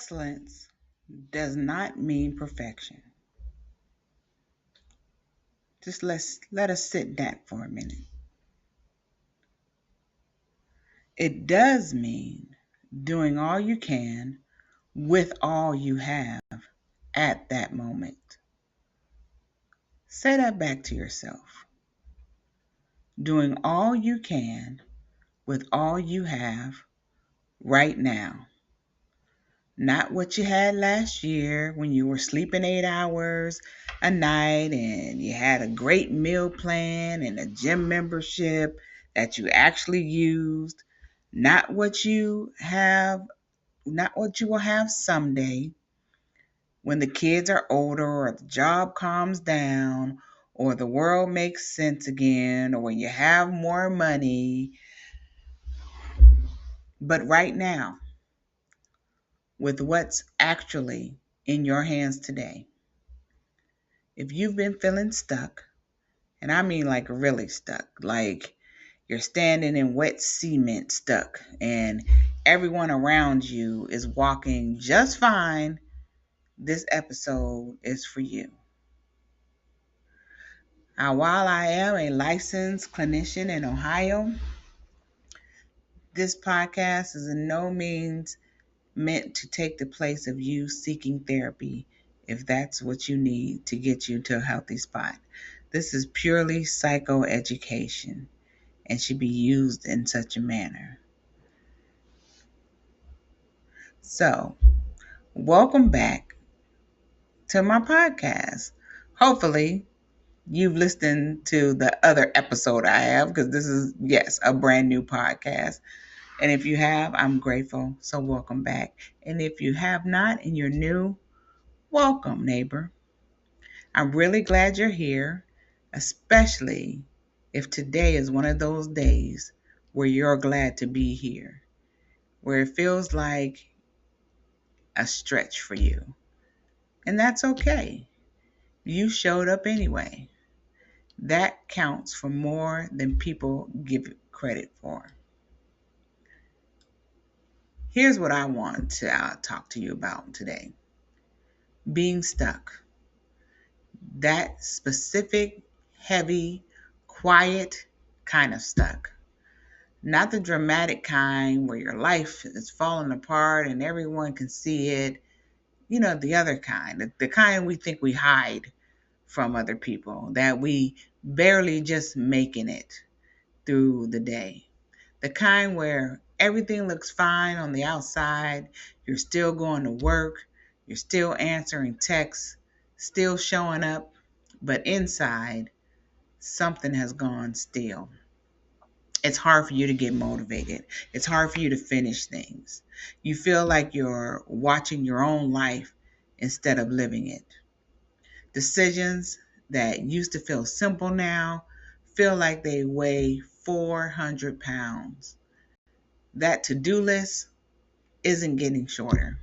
Excellence does not mean perfection. Just let us sit in that for a minute. It does mean doing all you can with all you have at that moment. Say that back to yourself. Doing all you can with all you have right now. Not what you had last year when you were sleeping 8 hours a night and you had a great meal plan and a gym membership that you actually used. Not what you have, not what you will have someday when the kids are older or the job calms down or the world makes sense again or when you have more money. But right now, with what's actually in your hands today. If you've been feeling stuck, and I mean like really stuck, like you're standing in wet cement stuck and everyone around you is walking just fine, this episode is for you. While I am a licensed clinician in Ohio, this podcast is in no means meant to take the place of you seeking therapy if that's what you need to get you to a healthy spot. This is purely psychoeducation and should be used in such a manner. So, welcome back to my podcast. Hopefully, you've listened to the other episode I have because this is, yes, a brand new podcast. And if you have, I'm grateful. So, welcome back. And if you have not and you're new, welcome, neighbor. I'm really glad you're here, especially if today is one of those days where you're glad to be here, where it feels like a stretch for you. And that's okay. You showed up anyway. That counts for more than people give credit for. Here's what I want to talk to you about today. Being stuck. That specific, heavy, quiet kind of stuck. Not the dramatic kind where your life is falling apart and everyone can see it. You know, the other kind, the kind we think we hide from other people, that we barely just making it through the day. The kind where everything looks fine on the outside, you're still going to work, you're still answering texts, still showing up, but inside, something has gone stale. It's hard for you to get motivated. It's hard for you to finish things. You feel like you're watching your own life instead of living it. Decisions that used to feel simple now feel like they weigh 400 pounds. That to-do list isn't getting shorter.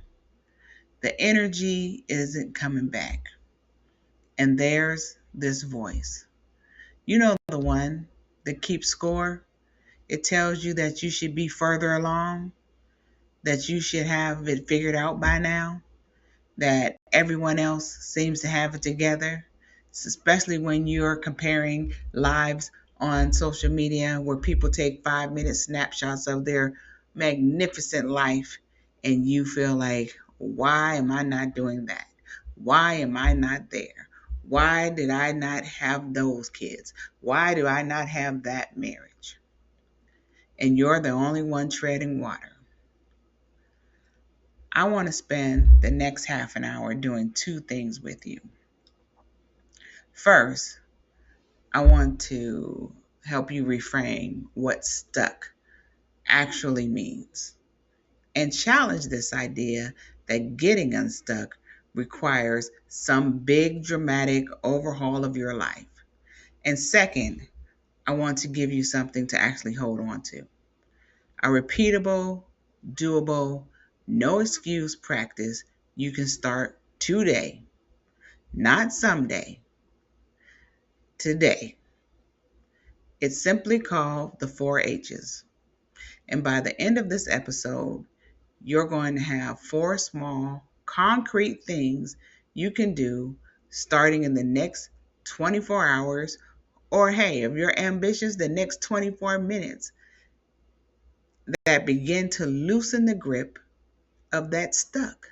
The energy isn't coming back. And there's this voice. You know, the one that keeps score? It tells you that you should be further along, that you should have it figured out by now, that everyone else seems to have it together, especially when you're comparing lives on social media where people take 5-minute snapshots of their magnificent life and you feel like, why am I not doing that? Why am I not there? Why did I not have those kids? Why do I not have that marriage? And you're the only one treading water. I want to spend the next half an hour doing two things with you. First, I want to help you reframe what stuck actually means and challenge this idea that getting unstuck requires some big dramatic overhaul of your life. And second, I want to give you something to actually hold on to. A repeatable, doable, no excuse practice you can start today, not someday, today. It's simply called the 4 H's. And by the end of this episode, you're going to have 4 small, concrete things you can do starting in the next 24 hours, or hey, if you're ambitious, the next 24 minutes that begin to loosen the grip of that stuck.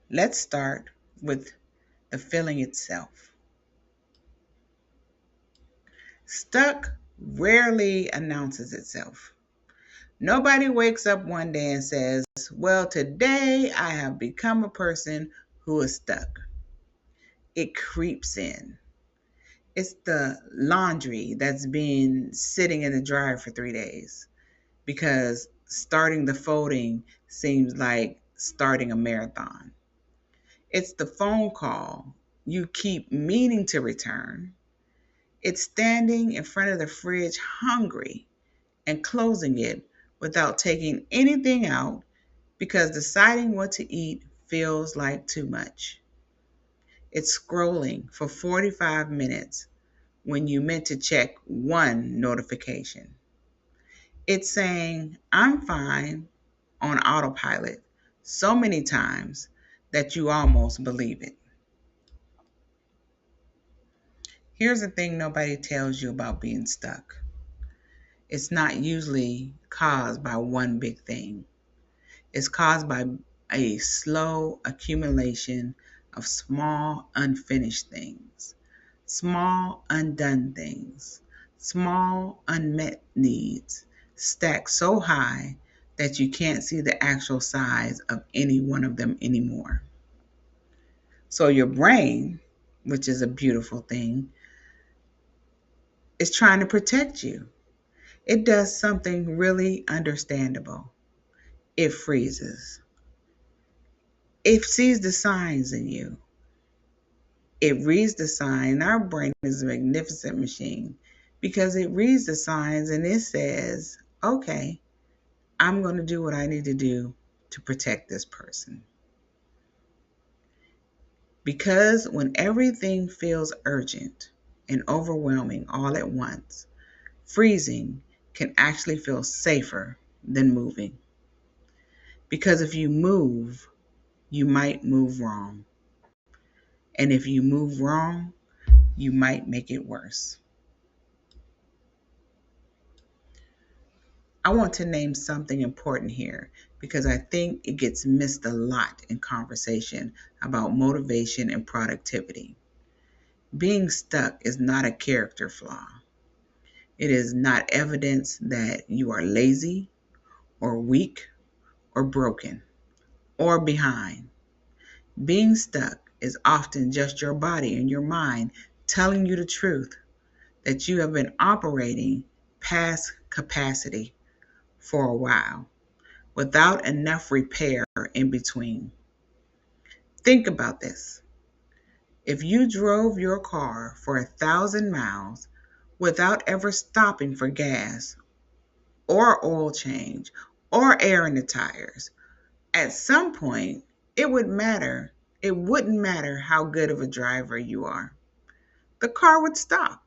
Let's start with the feeling itself. Stuck rarely announces itself. Nobody wakes up one day and says, well, today I have become a person who is stuck. It creeps in. It's the laundry that's been sitting in the dryer for 3 days because starting the folding seems like starting a marathon. It's the phone call you keep meaning to return. It's standing in front of the fridge hungry and closing it without taking anything out because deciding what to eat feels like too much. It's scrolling for 45 minutes when you meant to check one notification. It's saying, I'm fine on autopilot so many times that you almost believe it. Here's the thing nobody tells you about being stuck. It's not usually caused by one big thing. It's caused by a slow accumulation of small unfinished things, small undone things, small unmet needs stacked so high that you can't see the actual size of any one of them anymore. So your brain, which is a beautiful thing, is trying to protect you. It does something really understandable. It freezes. It sees the signs in you. It reads the sign. Our brain is a magnificent machine because it reads the signs and it says, okay, I'm going to do what I need to do to protect this person. Because when everything feels urgent and overwhelming all at once, freezing can actually feel safer than moving. Because if you move, you might move wrong. And if you move wrong, you might make it worse. I want to name something important here because I think it gets missed a lot in conversation about motivation and productivity. Being stuck is not a character flaw. It is not evidence that you are lazy or weak or broken or behind. Being stuck is often just your body and your mind telling you the truth that you have been operating past capacity for a while without enough repair in between. Think about this. If you drove your car for 1,000 miles without ever stopping for gas or oil change or air in the tires, at some point it would matter. It wouldn't matter how good of a driver you are. The car would stop.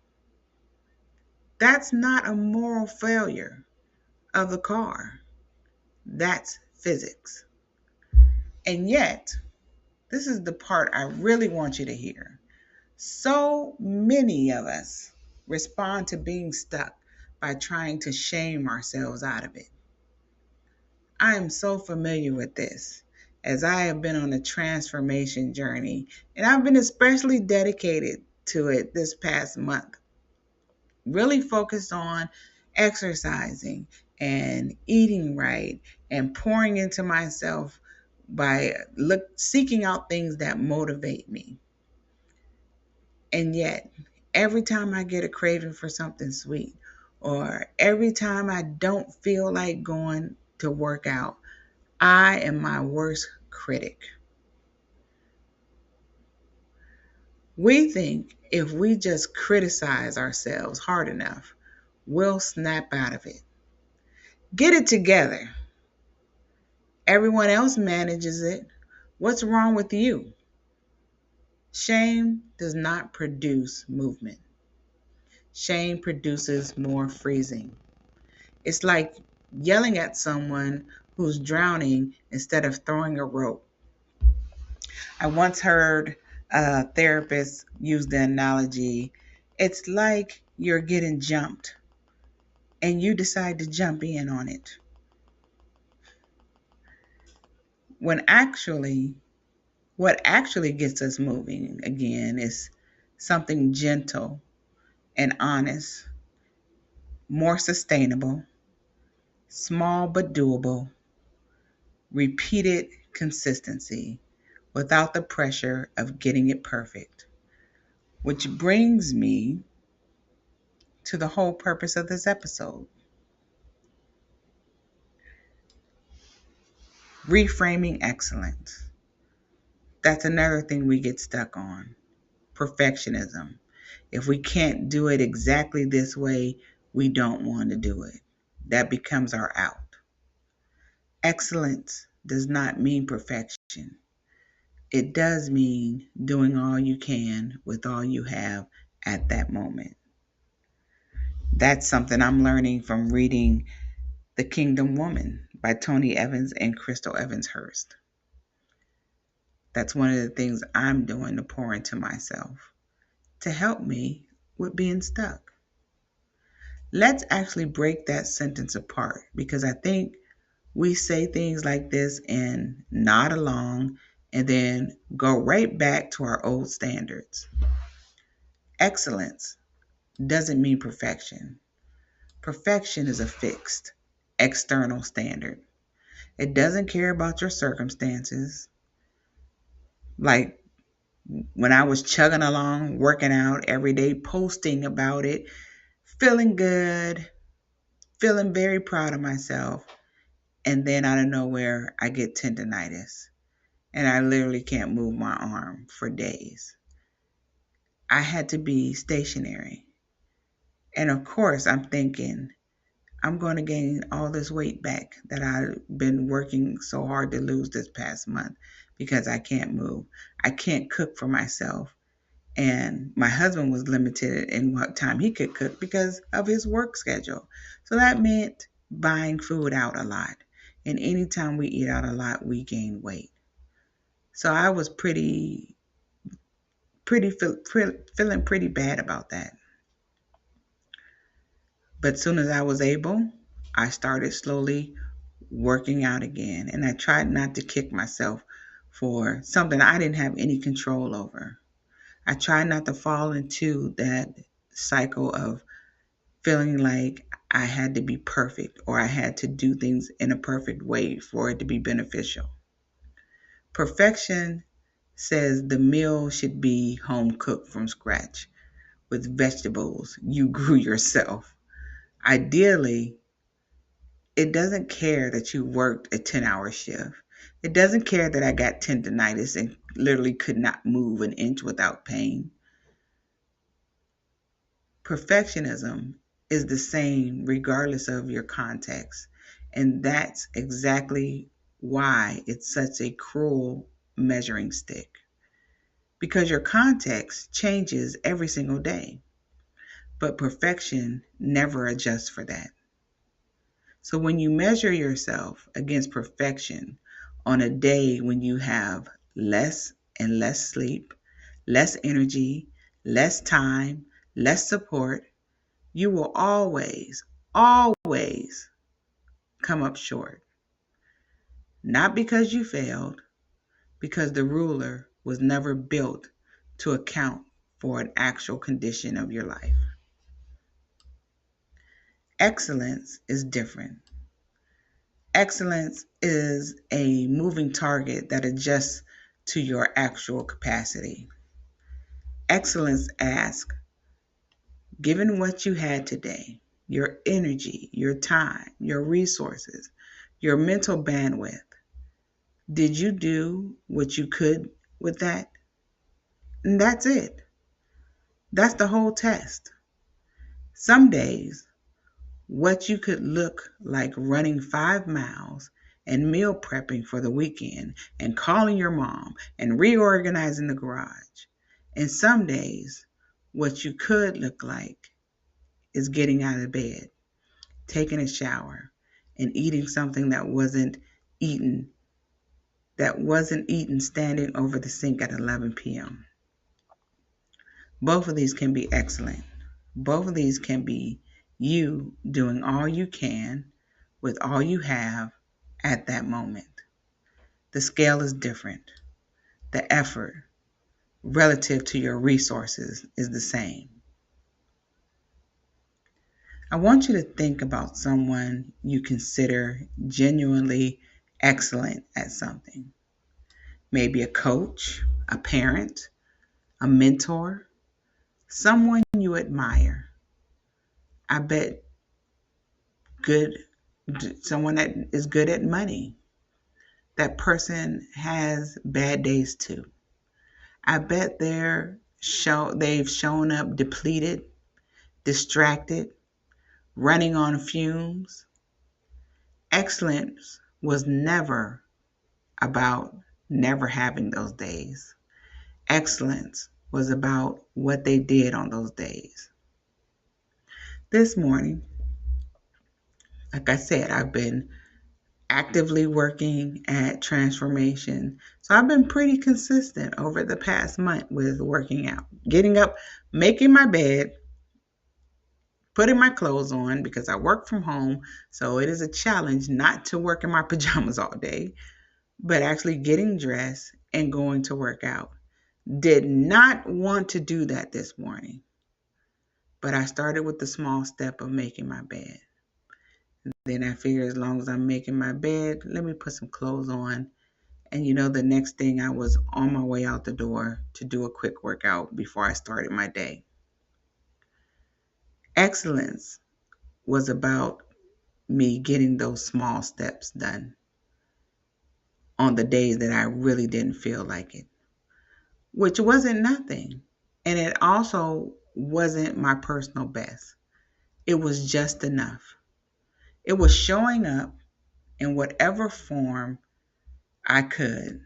That's not a moral failure of the car. That's physics. And yet, this is the part I really want you to hear. So many of us respond to being stuck by trying to shame ourselves out of it. I am so familiar with this as I have been on a transformation journey, and I've been especially dedicated to it this past month. Really focused on exercising and eating right and pouring into myself by seeking out things that motivate me. And yet, every time I get a craving for something sweet, or every time I don't feel like going to work out, I am my worst critic. We think if we just criticize ourselves hard enough, we'll snap out of it. Get it together. Everyone else manages it. What's wrong with you? Shame does not produce movement. Shame produces more freezing. It's like yelling at someone who's drowning instead of throwing a rope. I once heard a therapist use the analogy, it's like you're getting jumped and you decide to jump in on it. When actually, what actually gets us moving again is something gentle and honest, more sustainable, small but doable, repeated consistency without the pressure of getting it perfect. Which brings me to the whole purpose of this episode, reframing excellence. That's another thing we get stuck on, perfectionism. If we can't do it exactly this way, we don't want to do it. That becomes our out. Excellence does not mean perfection. It does mean doing all you can with all you have at that moment. That's something I'm learning from reading The Kingdom Woman by Tony Evans and Crystal Evans Hurst. That's one of the things I'm doing to pour into myself to help me with being stuck. Let's actually break that sentence apart because I think we say things like this and nod along and then go right back to our old standards. Excellence doesn't mean perfection. Perfection is a fixed, external standard. It doesn't care about your circumstances. Like when I was chugging along, working out every day, posting about it, feeling good, feeling very proud of myself. And then out of nowhere, I get tendonitis and I literally can't move my arm for days. I had to be stationary. And of course, I'm thinking, I'm going to gain all this weight back that I've been working so hard to lose this past month because I can't move. I can't cook for myself. And my husband was limited in what time he could cook because of his work schedule. So that meant buying food out a lot. And anytime we eat out a lot, we gain weight. So I was feeling pretty bad about that. But as soon as I was able, I started slowly working out again. And I tried not to kick myself for something I didn't have any control over. I tried not to fall into that cycle of feeling like I had to be perfect or I had to do things in a perfect way for it to be beneficial. Perfection says the meal should be home cooked from scratch with vegetables you grew yourself. Ideally, it doesn't care that you worked a 10-hour shift. It doesn't care that I got tendonitis and literally could not move an inch without pain. Perfectionism is the same regardless of your context. And that's exactly why it's such a cruel measuring stick. Because your context changes every single day. But perfection never adjusts for that. So when you measure yourself against perfection on a day when you have less and less sleep, less energy, less time, less support, you will always, always come up short. Not because you failed, because the ruler was never built to account for an actual condition of your life. Excellence is different. Excellence is a moving target that adjusts to your actual capacity. Excellence asks, given what you had today, your energy, your time, your resources, your mental bandwidth, did you do what you could with that? And that's it. That's the whole test. Some days, what you could look like running 5 miles and meal prepping for the weekend and calling your mom and reorganizing the garage. And some days, what you could look like is getting out of bed, taking a shower, and eating something eaten that wasn't eaten standing over the sink at 11 p.m. Both of these can be excellent. Both of these can be you doing all you can with all you have at that moment. The scale is different. The effort relative to your resources is the same. I want you to think about someone you consider genuinely excellent at something. Maybe a coach, a parent, a mentor, someone you admire. I bet good someone that is good at money. That person has bad days too. I bet they've shown up depleted, distracted, running on fumes. Excellence was never about never having those days. Excellence was about what they did on those days. This morning, like I said, I've been actively working at transformation. So I've been pretty consistent over the past month with working out, getting up, making my bed, putting my clothes on because I work from home. So it is a challenge not to work in my pajamas all day, but actually getting dressed and going to work out. Did not want to do that this morning, but I started with the small step of making my bed. Then I figured as long as I'm making my bed, let me put some clothes on. And the next thing I was on my way out the door to do a quick workout before I started my day. Excellence was about me getting those small steps done on the days that I really didn't feel like it, which wasn't nothing. And it also wasn't my personal best. It was just enough. It was showing up in whatever form I could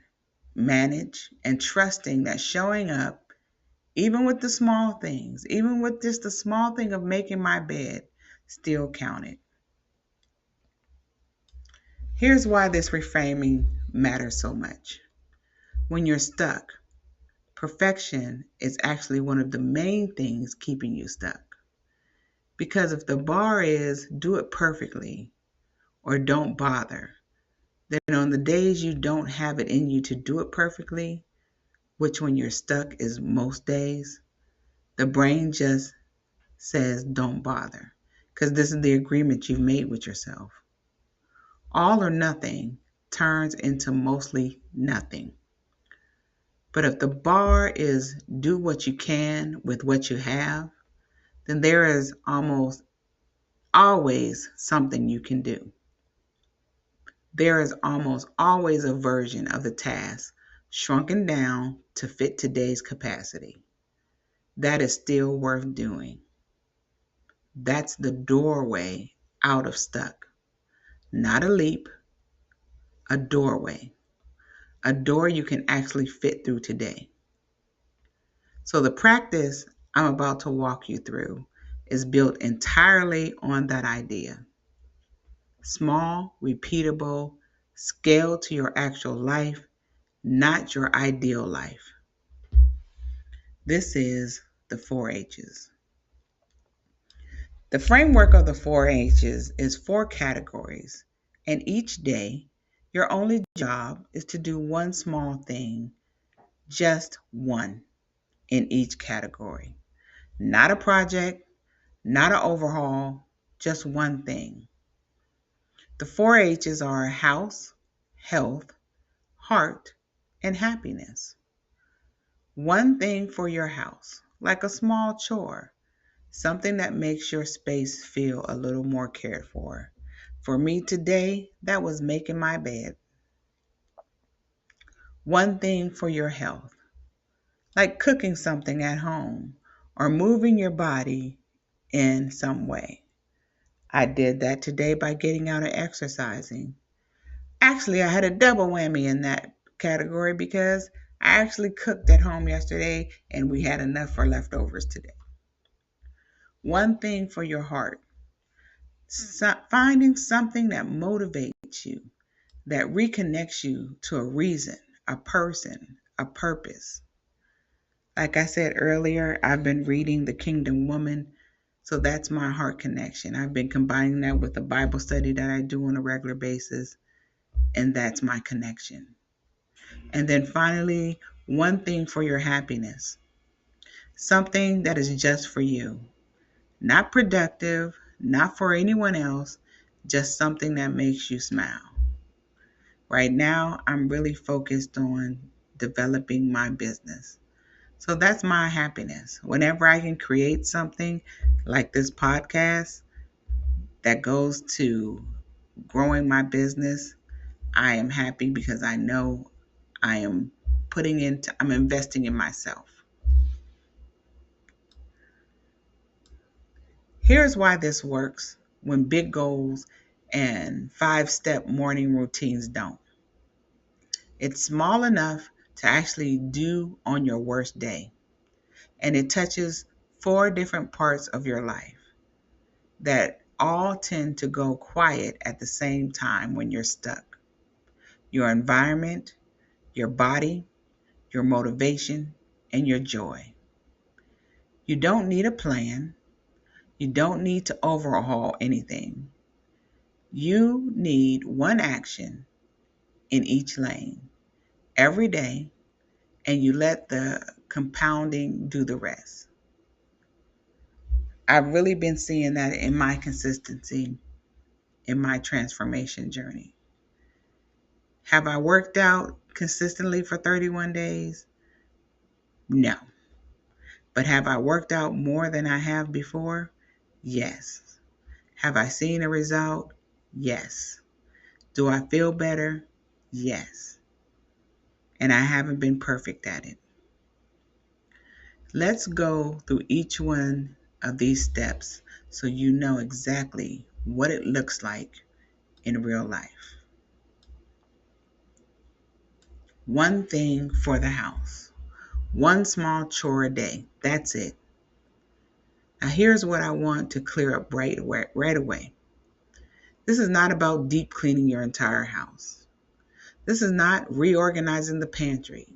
manage and trusting that showing up, even with the small things, even with just the small thing of making my bed, still counted. Here's why this reframing matters so much. When you're stuck, perfection is actually one of the main things keeping you stuck. Because if the bar is do it perfectly or don't bother, then on the days you don't have it in you to do it perfectly, which when you're stuck is most days, the brain just says don't bother because this is the agreement you've made with yourself. All or nothing turns into mostly nothing. But if the bar is do what you can with what you have, then there is almost always something you can do. There is almost always a version of the task shrunken down to fit today's capacity. That is still worth doing. That's the doorway out of stuck. Not a leap, a doorway. A door you can actually fit through today. So the practice I'm about to walk you through is built entirely on that idea. Small, repeatable, scale to your actual life, not your ideal life. This is the 4 H's. The framework of the 4 H's is 4 categories, and each day, your only job is to do one small thing, just one, in each category. Not a project, not an overhaul, just one thing. The 4 H's are house, health, heart, and happiness. One thing for your house, like a small chore, something that makes your space feel a little more cared for. For me today, that was making my bed. One thing for your health, like cooking something at home or moving your body in some way. I did that today by getting out and exercising. Actually, I had a double whammy in that category because I actually cooked at home yesterday and we had enough for leftovers today. One thing for your heart. Finding something that motivates you, that reconnects you to a reason, a person, a purpose. Like I said earlier, I've been reading The Kingdom Woman, so that's my heart connection. I've been combining that with the Bible study that I do on a regular basis, and that's my connection. And then finally, one thing for your happiness, something that is just for you, not productive, not for anyone else, just something that makes you smile. Right now, I'm really focused on developing my business. So that's my happiness. Whenever I can create something like this podcast that goes to growing my business, I am happy because I know I'm investing in myself. Here's why this works when big goals and 5-step morning routines don't. It's small enough to actually do on your worst day, and it touches 4 different parts of your life that all tend to go quiet at the same time when you're stuck. Your environment, your body, your motivation, and your joy. You don't need a plan. You don't need to overhaul anything. You need one action in each lane every day, and you let the compounding do the rest. I've really been seeing that in my consistency, in my transformation journey. Have I worked out consistently for 31 days? No. But have I worked out more than I have before? Yes. Have I seen a result? Yes. Do I feel better? Yes. And I haven't been perfect at it. Let's go through each one of these steps so you know exactly what it looks like in real life. One thing for the house. One small chore a day. That's it. Now here's what I want to clear up right away. This is not about deep cleaning your entire house. This is not reorganizing the pantry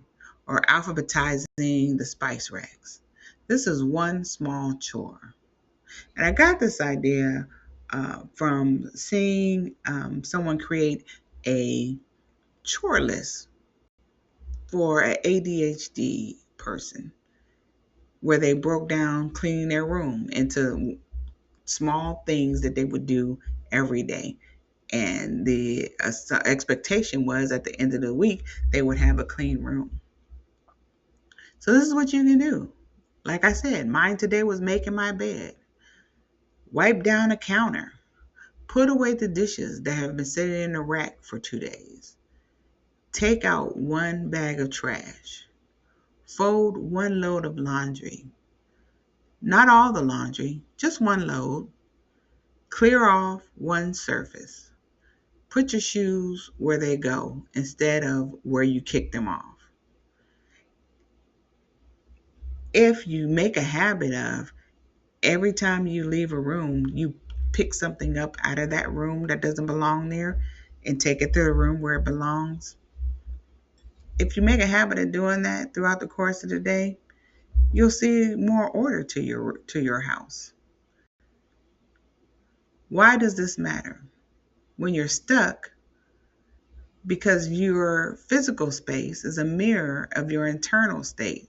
or alphabetizing the spice racks. This is one small chore. And I got this idea from seeing someone create a chore list for an ADHD person where they broke down cleaning their room into small things that they would do every day. And the expectation was at the end of the week, they would have a clean room. So this is what you can do. Like I said, mine today was making my bed. Wipe down a counter. Put away the dishes that have been sitting in the rack for 2 days. Take out one bag of trash. Fold one load of laundry. Not all the laundry, just one load. Clear off one surface. Put your shoes where they go instead of where you kick them off. If you make a habit of every time you leave a room, you pick something up out of that room that doesn't belong there and take it to the room where it belongs. If you make a habit of doing that throughout the course of the day, you'll see more order to your house. Why does this matter? When you're stuck, because your physical space is a mirror of your internal state.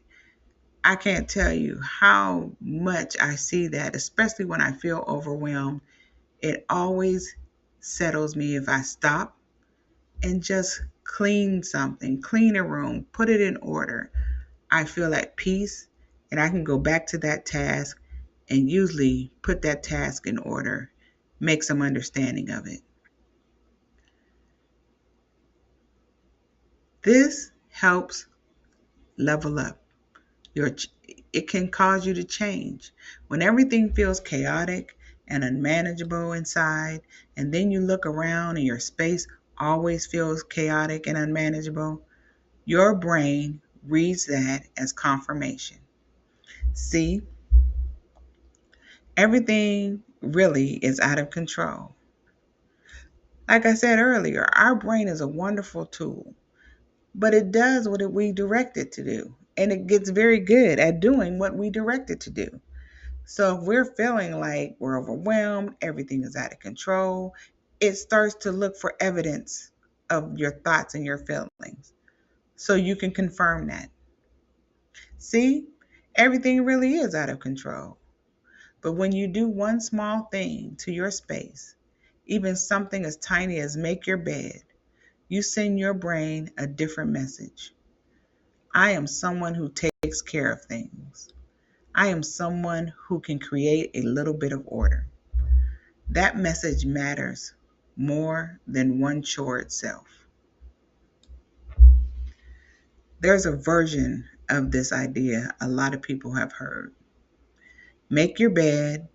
I can't tell you how much I see that, especially when I feel overwhelmed. It always settles me if I stop and just clean something, clean a room, put it in order. I feel at peace and I can go back to that task and usually put that task in order, make some understanding of it. This helps level up. It can cause you to change. When everything feels chaotic and unmanageable inside, and then you look around and your space always feels chaotic and unmanageable, your brain reads that as confirmation. See, Everything really is out of control. Like I said earlier, our brain is a wonderful tool, but it does what we direct it to do. And it gets very good at doing what we direct it to do. So if we're feeling like we're overwhelmed, everything is out of control, it starts to look for evidence of your thoughts and your feelings so you can confirm that. See, everything really is out of control. But when you do one small thing to your space, even something as tiny as make your bed, you send your brain a different message. I am someone who takes care of things. I am someone who can create a little bit of order. That message matters more than one chore itself. There's a version of this idea a lot of people have heard. Make your bed,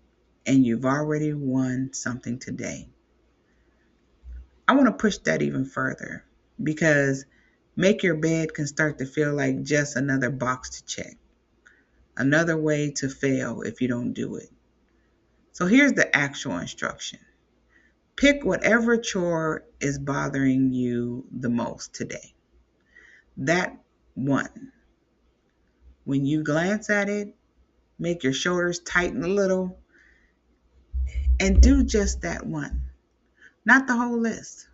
and you've already won something today. I want to push that even further because make your bed can start to feel like just another box to check, another way to fail if you don't do it. So here's the actual instruction. Pick whatever chore is bothering you the most today. That one. When you glance at it, make your shoulders tighten a little and do just that one. Not the whole list.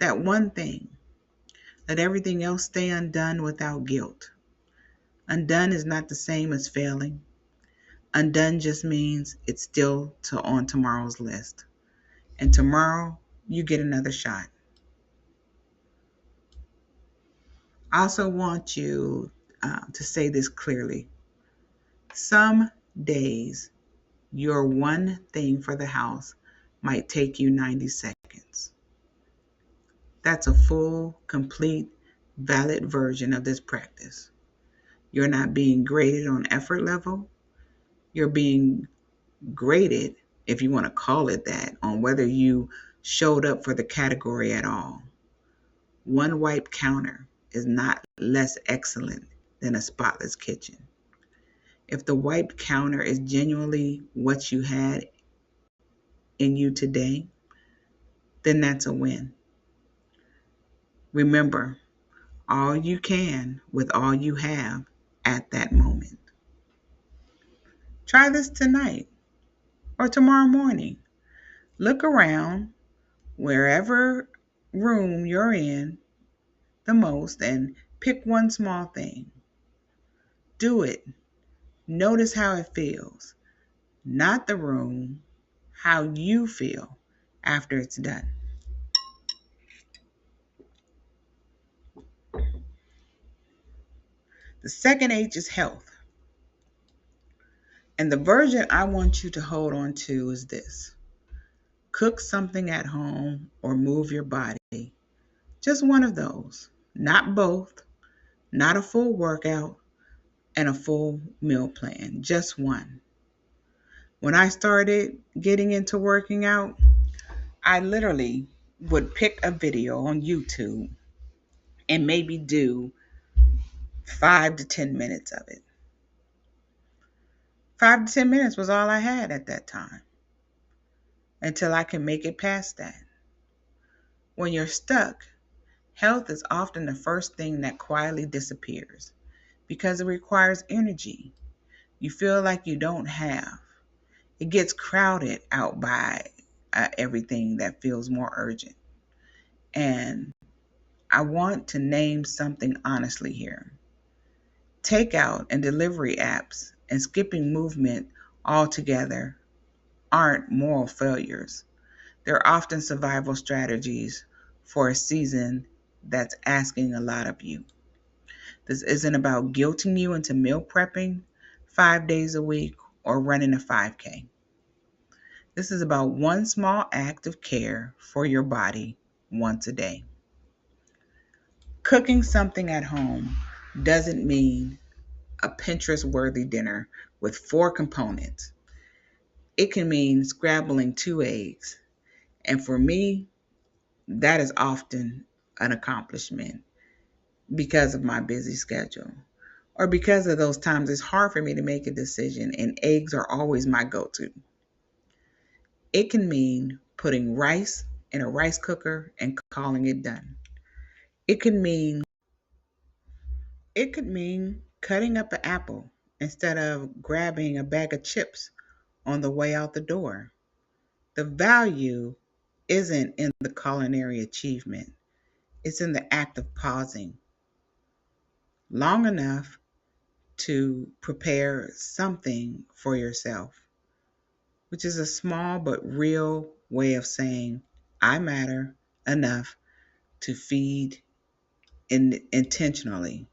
That one thing. Let everything else stay undone without guilt. Undone is not the same as failing. Undone just means it's still on tomorrow's list. And tomorrow, you get another shot. I also want you to say this clearly. Some days, your one thing for the house might take you 90 seconds. That's a full, complete, valid version of this practice. You're not being graded on effort level. You're being graded, if you want to call it that, on whether you showed up for the category at all. One wipe counter is not less excellent than a spotless kitchen. If the wipe counter is genuinely what you had in you today, then that's a win. Remember, all you can with all you have at that moment. Try this tonight or tomorrow morning. Look around wherever room you're in the most and pick one small thing. Do it. Notice how it feels. Not the room, how you feel after it's done. The second H is health. And the version I want you to hold on to is this. Cook something at home or move your body. Just one of those. Not both. Not a full workout and a full meal plan. Just one. When I started getting into working out, I literally would pick a video on YouTube and maybe do 5 to 10 minutes of it. 5 to 10 minutes was all I had at that time until I can make it past that. When you're stuck, health is often the first thing that quietly disappears because it requires energy you feel like you don't have. It gets crowded out by everything that feels more urgent. And I want to name something honestly here. Takeout and delivery apps and skipping movement altogether aren't moral failures. They're often survival strategies for a season that's asking a lot of you. This isn't about guilting you into meal prepping 5 days a week or running a 5K. This is about one small act of care for your body once a day. Cooking something at home doesn't mean a Pinterest-worthy dinner with 4 components. It can mean scrambling 2 eggs. And for me, that is often an accomplishment because of my busy schedule. or because of those times it's hard for me to make a decision and eggs are always my go to. It can mean putting rice in a rice cooker and calling it done. It could mean it could mean cutting up an apple instead of grabbing a bag of chips on the way out the door. The value isn't in the culinary achievement. It's in the act of pausing long enough to prepare something for yourself, which is a small but real way of saying, I matter enough to feed intentionally,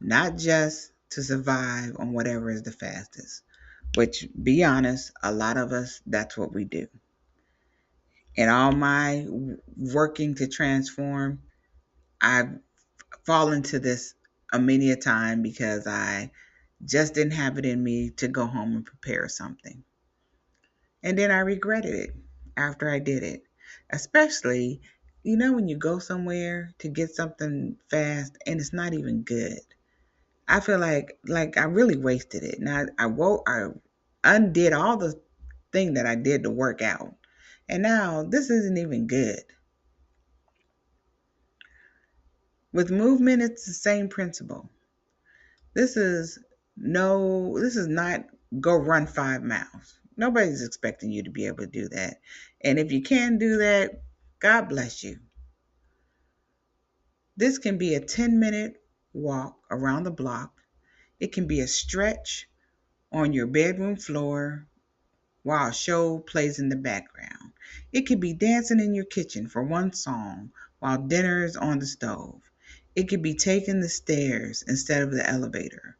not just to survive on whatever is the fastest, which, be honest, a lot of us, that's what we do. In all my working to transform, I've fallen to this a many a time because I just didn't have it in me to go home and prepare something. And then I regretted it after I did it. Especially, when you go somewhere to get something fast and it's not even good. I feel like I really wasted it. Now I undid all the thing that I did to work out. And now this isn't even good. With movement, it's the same principle. This is not go run 5 miles. Nobody's expecting you to be able to do that. And if you can do that, God bless you. This can be a 10-minute walk around the block. It can be a stretch on your bedroom floor while a show plays in the background. It could be dancing in your kitchen for one song while dinner is on the stove. It could be taking the stairs instead of the elevator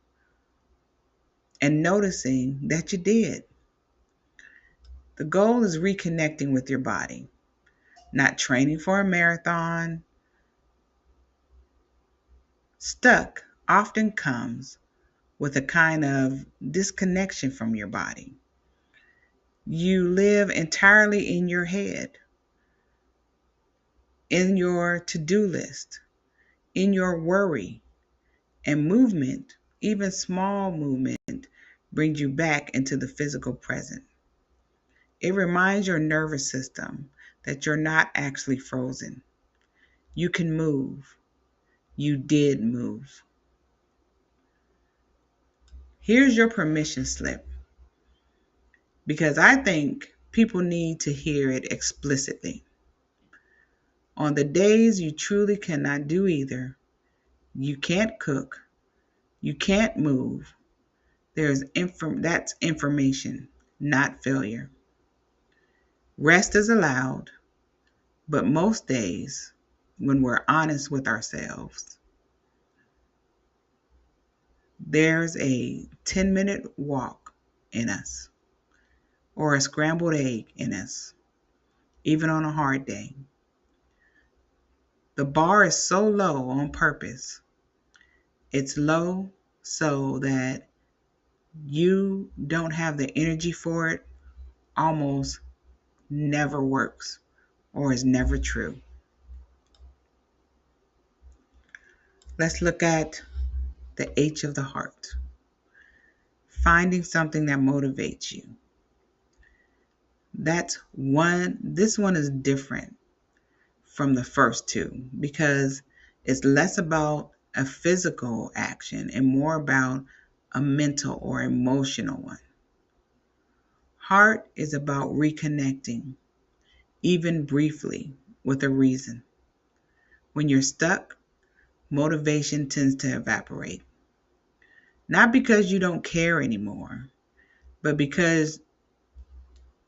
and noticing that you did. The goal is reconnecting with your body, not training for a marathon. Stuck often comes with a kind of disconnection from your body. You live entirely in your head, in your to-do list, in your worry, and movement, even small movement, brings you back into the physical present. It reminds your nervous system that you're not actually frozen. You can move. You did move. Here's your permission slip, because I think people need to hear it explicitly. On the days you truly cannot do either, you can't cook, you can't move, that's information, not failure. Rest is allowed, but most days, when we're honest with ourselves, there's a 10-minute walk in us or a scrambled egg in us, even on a hard day. The bar is so low on purpose. It's low so that you don't have the energy for it, almost never works or is never true. Let's look at the H of the heart. Finding something that motivates you. This one is different from the first two because it's less about a physical action and more about a mental or emotional one. Heart is about reconnecting, even briefly, with a reason. When you're stuck, motivation tends to evaporate. Not because you don't care anymore, but because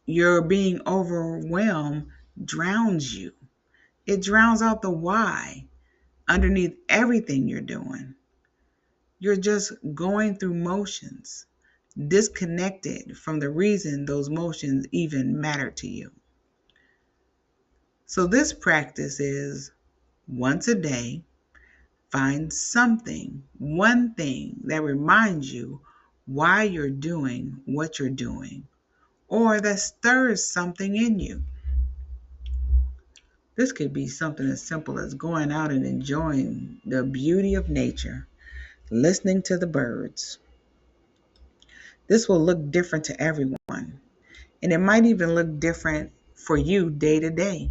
your being overwhelmed drowns you. It drowns out the why underneath everything you're doing. You're just going through motions, disconnected from the reason those motions even matter to you. So this practice is once a day, find something, one thing that reminds you why you're doing what you're doing, or that stirs something in you. This could be something as simple as going out and enjoying the beauty of nature, listening to the birds. This will look different to everyone, and it might even look different for you day to day.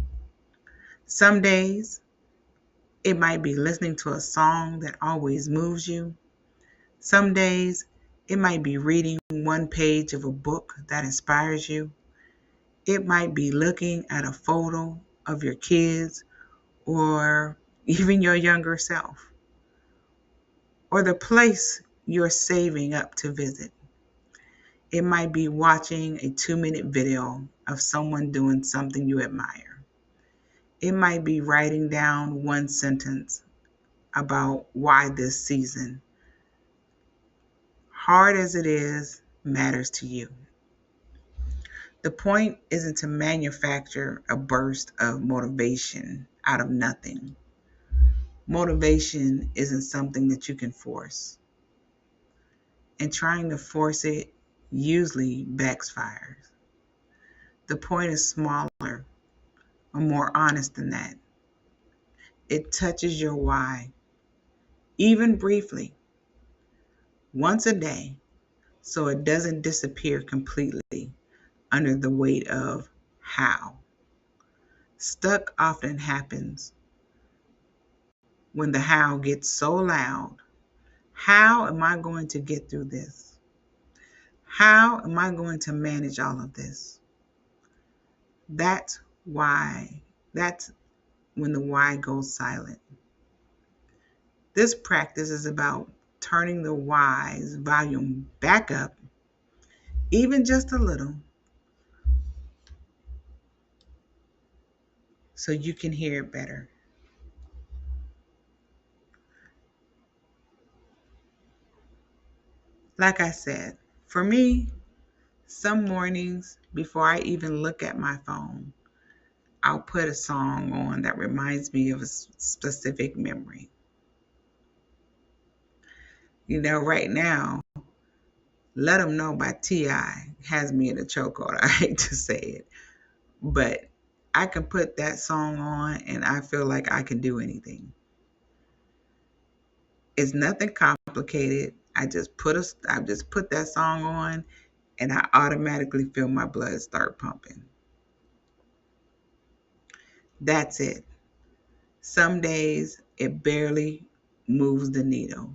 Some days, it might be listening to a song that always moves you. Some days, it might be reading one page of a book that inspires you. It might be looking at a photo of your kids or even your younger self, or the place you're saving up to visit. It might be watching a 2-minute video of someone doing something you admire. It might be writing down one sentence about why this season, hard as it is, matters to you. The point isn't to manufacture a burst of motivation out of nothing. Motivation isn't something that you can force, and trying to force it usually backfires. The point is smaller or more honest than that. It touches your why, even briefly, once a day, so it doesn't disappear completely under the weight of how. Stuck often happens when the how gets so loud. How am I going to get through this? How am I going to manage all of this? That's why, that's when the why goes silent. This practice is about turning the why's volume back up, even just a little, so you can hear it better. Like I said, for me, some mornings before I even look at my phone, I'll put a song on that reminds me of a specific memory. Right now, Let 'Em Know by T.I. has me in a chokehold. I hate to say it, but I can put that song on and I feel like I can do anything. It's nothing complicated. I just put that song on and I automatically feel my blood start pumping. That's it. Some days it barely moves the needle.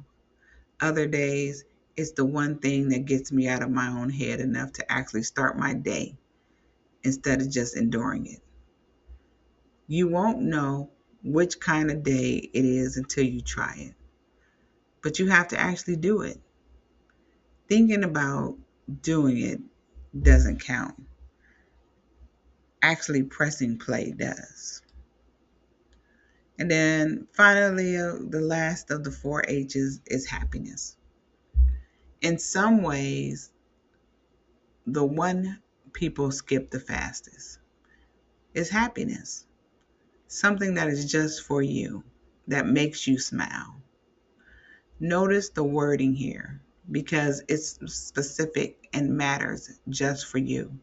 Other days it's the one thing that gets me out of my own head enough to actually start my day instead of just enduring it. You won't know which kind of day it is until you try it, but you have to actually do it. Thinking about doing it doesn't count. Actually, pressing play does. And then finally, the last of the 4 H's is happiness. In some ways, the one people skip the fastest is happiness. Something that is just for you, that makes you smile. Notice the wording here because it's specific and matters just for you.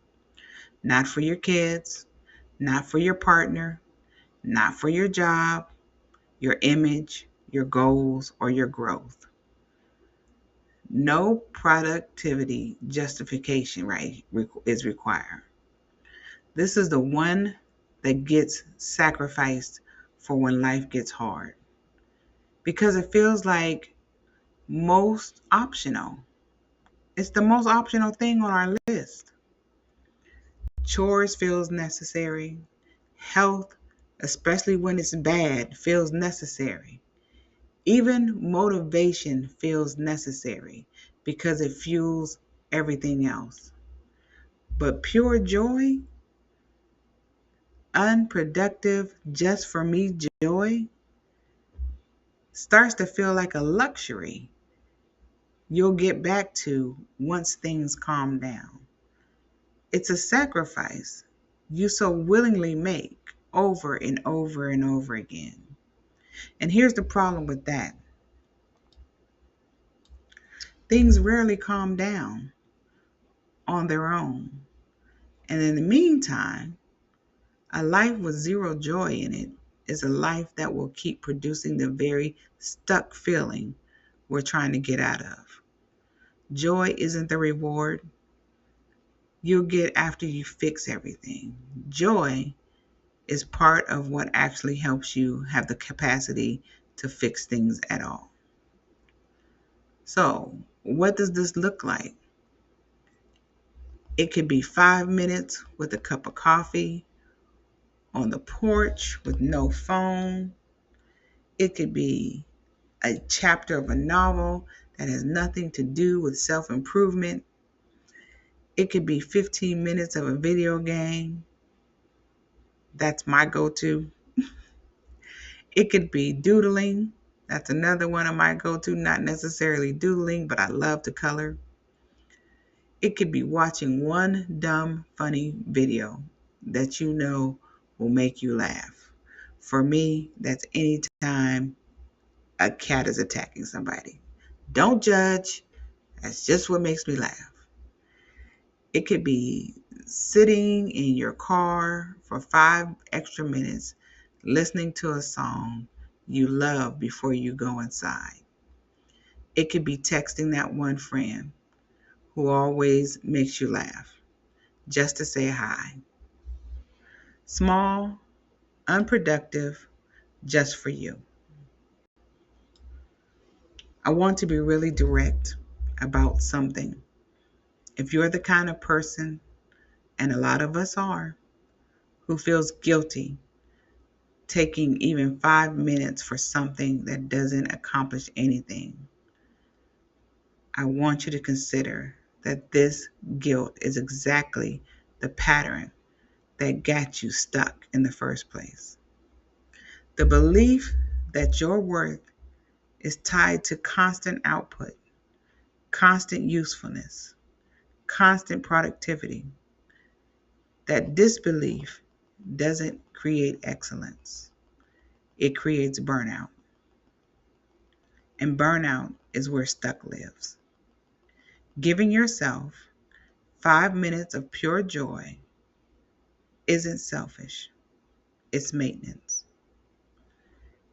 Not for your kids, not for your partner, not for your job, your image, your goals, or your growth. No productivity justification, right, is required. This is the one that gets sacrificed for when life gets hard because it feels like most optional. It's the most optional thing on our list. Chores feels necessary. Health, especially when it's bad, feels necessary. Even motivation feels necessary because it fuels everything else. But pure joy, unproductive, just for me joy, starts to feel like a luxury you'll get back to once things calm down. It's a sacrifice you so willingly make over and over and over again. And here's the problem with that: things rarely calm down on their own. And in the meantime, a life with zero joy in it is a life that will keep producing the very stuck feeling we're trying to get out of. Joy isn't the reward you'll get after you fix everything. Joy is part of what actually helps you have the capacity to fix things at all. So, what does this look like? It could be 5 minutes with a cup of coffee on the porch with no phone. It could be a chapter of a novel that has nothing to do with self improvement. It could be 15 minutes of a video game. That's my go to. It could be doodling. That's another one of my go to. Not necessarily doodling, but I love to color. It could be watching one dumb, funny video that you know will make you laugh. For me, that's anytime a cat is attacking somebody. Don't judge. That's just what makes me laugh. It could be sitting in your car for 5 extra minutes listening to a song you love before you go inside. It could be texting that one friend who always makes you laugh just to say hi. Small, unproductive, just for you. I want to be really direct about something. If you're the kind of person, and a lot of us are, who feels guilty taking even 5 minutes for something that doesn't accomplish anything, I want you to consider that this guilt is exactly the pattern that got you stuck in the first place. The belief that your worth is tied to constant output, constant usefulness, constant productivity. That disbelief doesn't create excellence. It creates burnout. And burnout is where stuck lives. Giving yourself 5 minutes of pure joy isn't selfish. It's maintenance.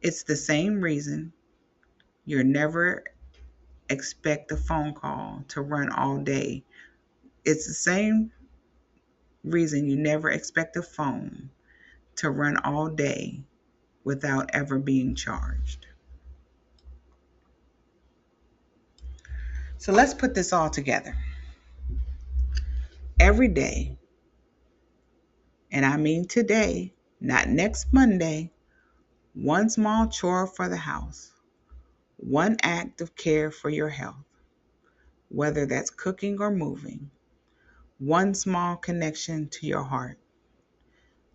It's the same reason you never expect a phone call to run all day. It's the same reason you never expect a phone to run all day without ever being charged. So let's put this all together. Every day, and I mean today, not next Monday, one small chore for the house, one act of care for your health, whether that's cooking or moving, one small connection to your heart,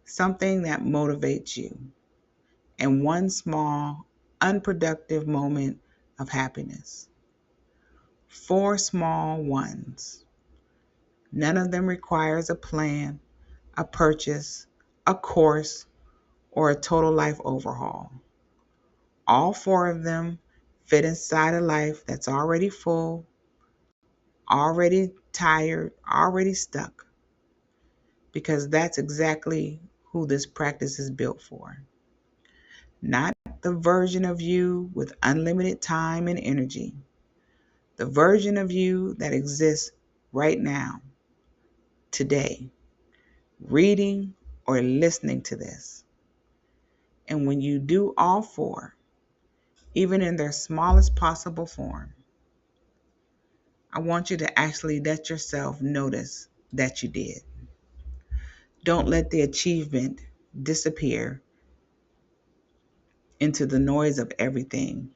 something that motivates you, and one small, unproductive moment of happiness. 4 small ones. None of them requires a plan, a purchase, a course, or a total life overhaul. All 4 of them fit inside a life that's already full, already tired, already stuck, because that's exactly who this practice is built for. Not the version of you with unlimited time and energy, the version of you that exists right now, today, reading or listening to this. And when you do all 4, even in their smallest possible form, I want you to actually let yourself notice that you did. Don't let the achievement disappear into the noise of everything.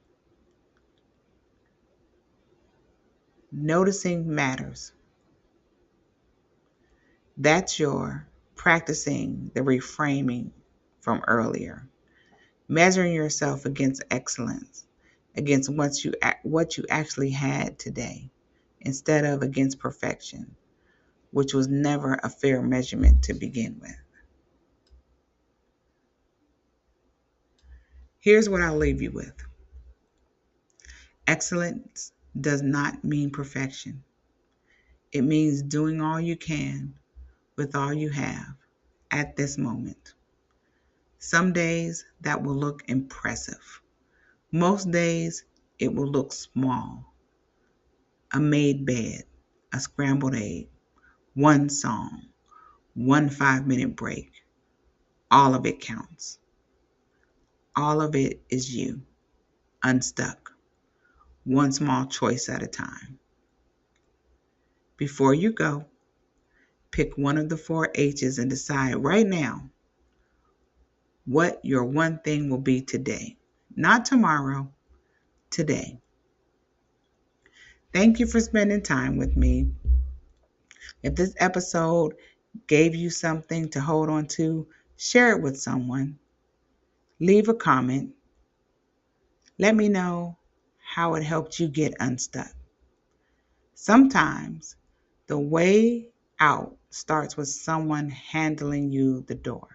Noticing matters. That's your practicing the reframing from earlier. Measuring yourself against excellence, against what you actually had today, instead of against perfection, which was never a fair measurement to begin with. Here's what I'll leave you with. Excellence does not mean perfection. It means doing all you can with all you have at this moment. Some days that will look impressive. Most days it will look small. A made bed, a scrambled egg, one song, one 5-minute break. All of it counts. All of it is you, unstuck, one small choice at a time. Before you go, pick one of the 4 H's and decide right now what your one thing will be today. Not tomorrow, today. Thank you for spending time with me. If this episode gave you something to hold on to, share it with someone. Leave a comment. Let me know how it helped you get unstuck. Sometimes the way out starts with someone handling you the door.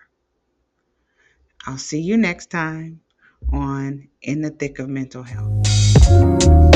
I'll see you next time on In the Thick of Mental Health.